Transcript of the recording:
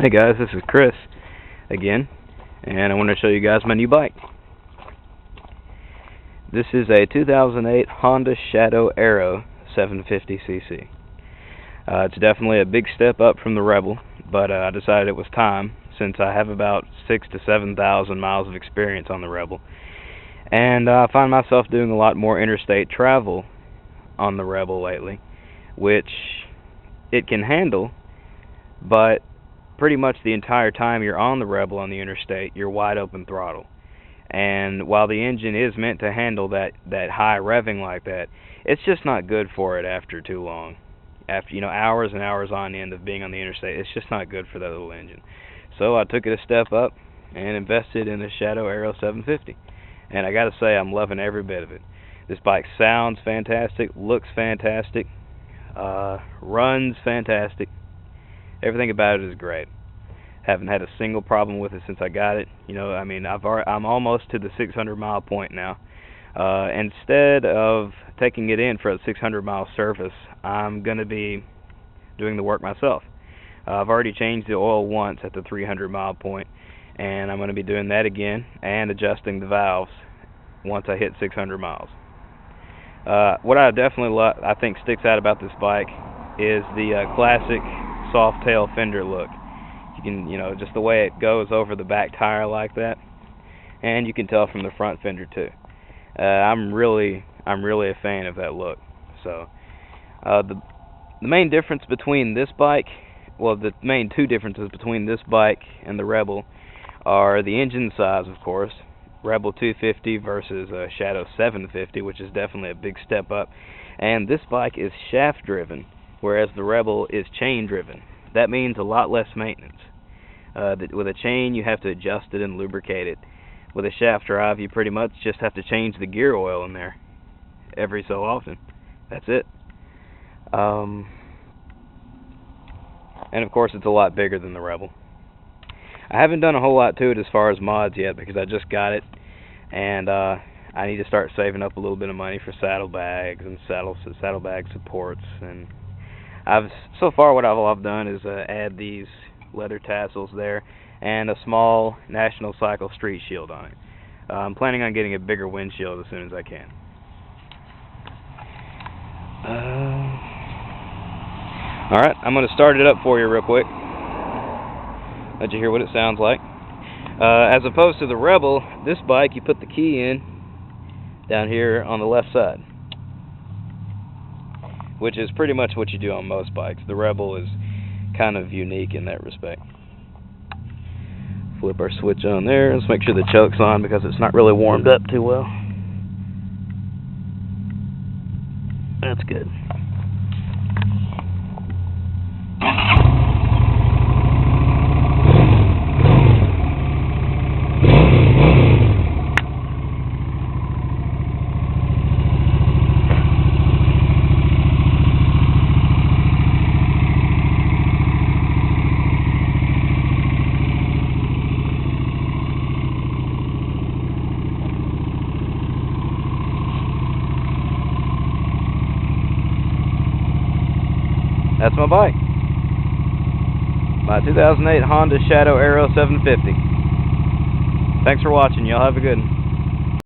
Hey guys, this is Chris again, and I want to show you guys my new bike. This is a 2008 Honda Shadow Aero 750cc. It's definitely a big step up from the Rebel, but I decided it was time since I have about 6,000 to 7,000 miles of experience on the Rebel, and I find myself doing a lot more interstate travel on the Rebel lately, which it can handle, but pretty much the entire time you're on the Rebel on the interstate, you're wide open throttle. And while the engine is meant to handle that high revving like that, it's just not good for it after too long. After, hours and hours on end of being on the interstate, it's just not good for that little engine. So I took it a step up and invested in the Shadow Aero 750. And I gotta say, I'm loving every bit of it. This bike sounds fantastic, looks fantastic, runs fantastic. Everything about it is great. Haven't had a single problem with it since I got it. I'm almost to the 600-mile point now. Instead of taking it in for a 600-mile service, I'm going to be doing the work myself. I've already changed the oil once at the 300-mile point, and I'm going to be doing that again and adjusting the valves once I hit 600 miles. What I definitely I think sticks out about this bike is the classic soft tail fender look. You can, just the way it goes over the back tire like that, and you can tell from the front fender too. I'm really a fan of that look. So the main difference between this bike, well, the main two differences between this bike and the Rebel are the engine size, of course. Rebel 250 versus Shadow 750, which is definitely a big step up. And this bike is shaft driven, whereas the Rebel is chain driven. That means a lot less maintenance. With a chain, you have to adjust it and lubricate it. With a shaft drive, you pretty much just have to change the gear oil in there every so often. That's it. And of course, it's a lot bigger than the Rebel. I haven't done a whole lot to it as far as mods yet because I just got it, and I need to start saving up a little bit of money for saddlebags and saddlebag supports. And so far what I've done is add these leather tassels there and a small National Cycle Street Shield on it. I'm planning on getting a bigger windshield as soon as I can. Alright, I'm going to start it up for you real quick. Let you hear what it sounds like. As opposed to the Rebel, this bike, you put the key in down here on the left side, which is pretty much what you do on most bikes. The Rebel is kind of unique in that respect. Flip our switch on there. Let's make sure the choke's on because it's not really warmed up too well. That's good. That's my bike. My 2008 Honda Shadow Aero 750. Thanks for watching. Y'all have a good one.